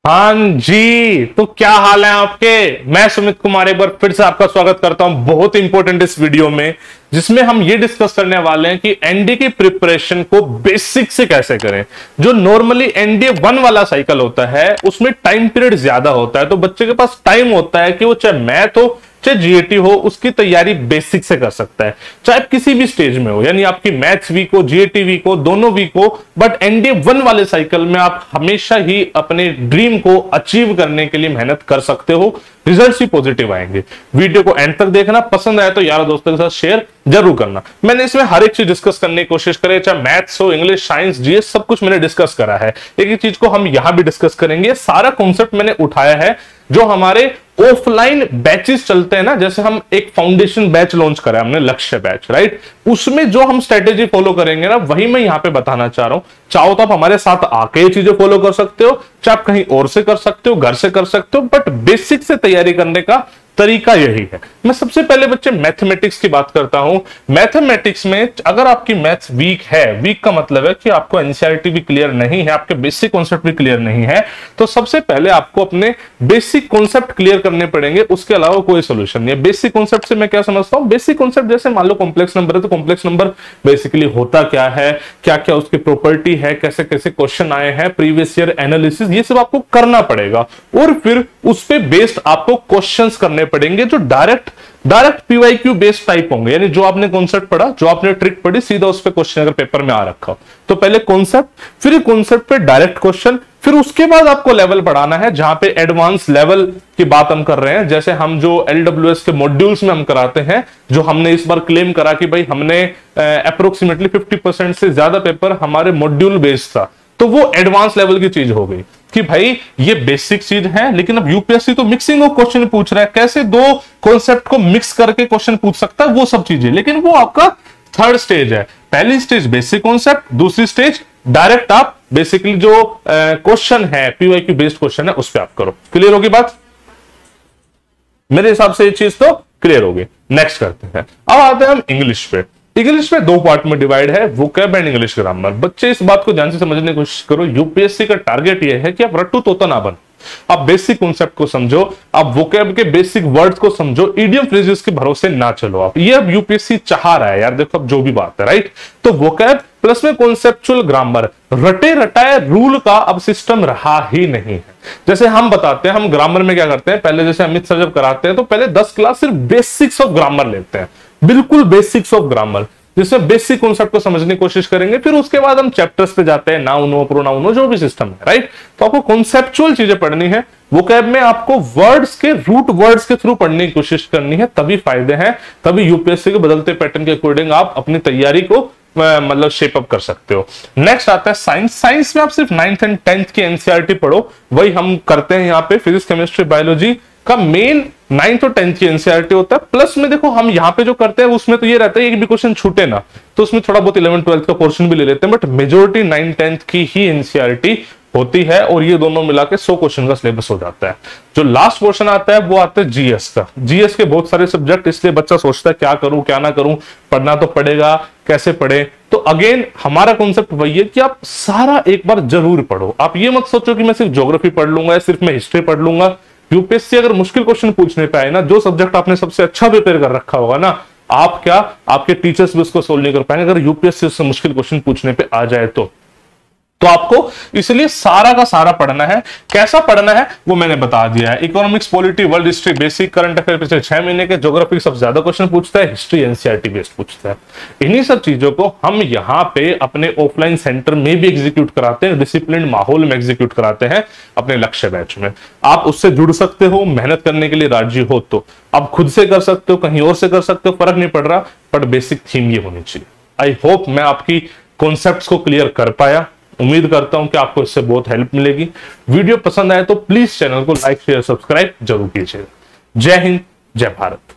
हाँ जी, तो क्या हाल है आपके। मैं सुमित कुमार एक बार फिर से आपका स्वागत करता हूं बहुत इंपॉर्टेंट इस वीडियो में, जिसमें हम ये डिस्कस करने वाले हैं कि एनडीए की प्रिपरेशन को बेसिक से कैसे करें। जो नॉर्मली एनडीए 1 वाला साइकिल होता है उसमें टाइम पीरियड ज्यादा होता है, तो बच्चे के पास टाइम होता है कि वो चाहे मैथ हो चाहे जीएटी हो उसकी तैयारी बेसिक से कर सकता है, चाहे आप किसी भी स्टेज में हो। यानी आपकी मैथ्स वीक हो, जीएटी वीक हो, दोनों वीक हो, बट एनडीए 1 वाले साइकिल में आप हमेशा ही अपने ड्रीम को अचीव करने के लिए मेहनत कर सकते हो। रिजल्ट्स भी पॉजिटिव आएंगे। वीडियो को एंड तक देखना, पसंद आया तो यार दोस्तों के साथ शेयर जरूर करना। मैंने इसमें हर एक चीज डिस्कस करने की कोशिश करी, चाहे मैथ्स हो, इंग्लिश, साइंस, जीएस, सब कुछ मैंने डिस्कस करा है। एक एक चीज को हम यहां भी डिस्कस करेंगे। सारा कॉन्सेप्ट मैंने उठाया है जो हमारे ऑफलाइन बैचेस चलते हैं ना, जैसे हम एक फाउंडेशन बैच लॉन्च करा हमने, लक्ष्य बैच, राइट। उसमें जो हम स्ट्रेटेजी फॉलो करेंगे ना, वही मैं यहां पे बताना चाह रहा हूं। चाहो तो आप हमारे साथ आके ये चीजें फॉलो कर सकते हो, चाहे आप कहीं और से कर सकते हो, घर से कर सकते हो, बट बेसिक से तैयारी करने का तरीका यही है। मैं सबसे पहले बच्चे मैथमेटिक्स की बात करता हूं। मैथमेटिक्स में अगर आपकी मैथ्स वीक है, वीक का मतलब है कि आपको एनसीईआरटी भी क्लियर नहीं है, आपके बेसिक कॉन्सेप्ट भी क्लियर नहीं है, तो सबसे पहले आपको अपने बेसिक कॉन्सेप्ट क्लियर करने पड़ेंगे। उसके अलावा कोई सोल्यूशन नहीं है। बेसिक कॉन्सेप्ट से मैं क्या समझता हूं, बेसिक कॉन्सेप्ट जैसे मान लो कॉम्प्लेक्स नंबर है, तो कॉम्प्लेक्स नंबर बेसिकली होता क्या है, क्या क्या उसकी प्रॉपर्टी है, कैसे कैसे क्वेश्चन आए हैं, प्रीवियस ईयर एनालिसिस, ये सब आपको करना पड़ेगा। और फिर उस पे बेस्ड आपको क्वेश्चंस करने पड़ेंगे जो डायरेक्ट पीवाईक्यू बेस्ड टाइप होंगे। यानी जो आपने कॉन्सेप्ट पढ़ा, जो आपने ट्रिक पढ़ी, सीधा उस पे क्वेश्चन अगर पेपर में आ रखा हो तो पहले कॉन्सेप्ट, फिर कॉन्सेप्ट पे डायरेक्ट क्वेश्चन, फिर उसके बाद आपको लेवल पढ़ाना है जहां पे एडवांस लेवल की बात हम कर रहे हैं। जैसे हम जो एलडब्ल्यूएस के मॉड्यूल्स में हम कराते हैं, जो हमने इस बार क्लेम करा कि भाई हमने अप्रोक्सीमेटली 50% से ज्यादा पेपर हमारे मॉड्यूल बेस्ड था, तो वो एडवांस लेवल की चीज हो गई कि भाई ये बेसिक चीज है। लेकिन अब यूपीएससी तो मिक्सिंग ऑफ क्वेश्चन पूछ रहा है, कैसे दो कॉन्सेप्ट को मिक्स करके क्वेश्चन पूछ सकता है, वो सब चीजें। लेकिन वो आपका थर्ड स्टेज है। पहली स्टेज बेसिक कॉन्सेप्ट, दूसरी स्टेज डायरेक्ट आप बेसिकली जो क्वेश्चन है, पीवाईक्यू बेस्ड क्वेश्चन है, उस पर आप करो। क्लियर होगी बात? मेरे हिसाब से ये चीज तो क्लियर होगी। नेक्स्ट करते हैं, अब आते हैं हम इंग्लिश पे। इंग्लिश में दो पार्ट में डिवाइड है, वोकैब एंड इंग्लिश ग्रामर। बच्चे इस बात को ध्यान से समझने की कोशिश करो। यूपीएससी का टारगेट यह है कि आप रट्टू तोता ना बनो, आप बेसिक कॉन्सेप्ट को समझो, आप वोकैब के बेसिक वर्ड्स को समझो, इडियम फ्रेजेस के भरोसे ना चलो आप। ये अब यूपीएससी चाह रहा है यार, देखो अब जो भी बात है, राइट। तो वोकैब प्लस में कॉन्सेप्चुअल ग्रामर, रटे रटाए रूल का अब सिस्टम रहा ही नहीं है। जैसे हम बताते हैं, हम ग्रामर में क्या करते हैं, पहले जैसे अमित सर जब कराते हैं तो पहले 10 क्लास सिर्फ बेसिक्स ऑफ ग्रामर लेते हैं, बिल्कुल बेसिक्स ऑफ ग्रामर, जिसमें बेसिक कॉन्सेप्ट को समझने की कोशिश करेंगे। फिर उसके बाद हम चैप्टर्स पे जाते हैं, नाउन, प्रोनाउन, जो भी सिस्टम है, राइट। तो आपको कॉन्सेप्चुअल चीजें पढ़नी है। वोकैब में आपको वर्ड्स के रूट वर्ड्स के थ्रू पढ़ने की कोशिश करनी है, तभी फायदे हैं, तभी यूपीएससी के बदलते पैटर्न के अकॉर्डिंग आप अपनी तैयारी को मतलब शेप अप कर सकते हो। नेक्स्ट आता है साइंस। साइंस में आप सिर्फ 9th एंड 10th की एनसीईआरटी पढ़ो, वही हम करते हैं यहाँ पे। फिजिक्स, केमिस्ट्री, बायोलॉजी का मेन 9th और 10th की एनसीईआरटी होता है। प्लस में देखो हम यहाँ पे जो करते हैं उसमें तो ये रहता है एक भी क्वेश्चन छूटे ना, तो उसमें थोड़ा बहुत 11th 12th का पोर्शन भी ले लेते हैं, बट मेजोरिटी 9th 10th की ही एनसीईआरटी होती है। और ये दोनों मिला के 100 क्वेश्चन का सिलेबस हो जाता है। जो लास्ट पोर्शन आता है वो आता है जीएस का। जीएस के बहुत सारे सब्जेक्ट, इसलिए बच्चा सोचता है क्या करूं क्या ना करूं, पढ़ना तो पड़ेगा, कैसे पढ़े। तो अगेन हमारा कॉन्सेप्ट वही है कि आप सारा एक बार जरूर पढ़ो। आप ये मत सोचो कि मैं सिर्फ ज्योग्राफी पढ़ लूंगा या सिर्फ मैं हिस्ट्री पढ़ लूंगा। यूपीएससी अगर मुश्किल क्वेश्चन पूछने पे आए ना, जो सब्जेक्ट आपने सबसे अच्छा प्रिपेयर कर रखा होगा ना, आप क्या, आपके टीचर्स भी उसको सोल्व नहीं कर पाएंगे अगर यूपीएससी उससे मुश्किल क्वेश्चन पूछने पे आ जाए तो आपको इसलिए सारा का सारा पढ़ना है। कैसा पढ़ना है वो मैंने बता दिया है। Economics, polity, world history, basic current affair पिछले 6 महीने के, ज्योग्राफी सबसे ज्यादा क्वेश्चन पूछता है, हिस्ट्री एनसीईआरटी बेस्ड पूछता है। इन्हीं सब चीजों को हम यहाँ पे अपने ऑफलाइन सेंटर में भी एग्जीक्यूट कराते हैं, डिसिप्लिन माहौल में एग्जीक्यूट कराते हैं अपने लक्ष्य बैच में। आप उससे जुड़ सकते हो, मेहनत करने के लिए राजी हो तो आप खुद से कर सकते हो, कहीं और से कर सकते हो, फर्क नहीं पड़ रहा, बट बेसिक थीम ये होनी चाहिए। आई होप मैं आपकी कॉन्सेप्ट्स को क्लियर कर पाया। उम्मीद करता हूं कि आपको इससे बहुत हेल्प मिलेगी। वीडियो पसंद आए तो प्लीज चैनल को लाइक, शेयर, सब्सक्राइब जरूर कीजिएगा। जय हिंद, जय भारत।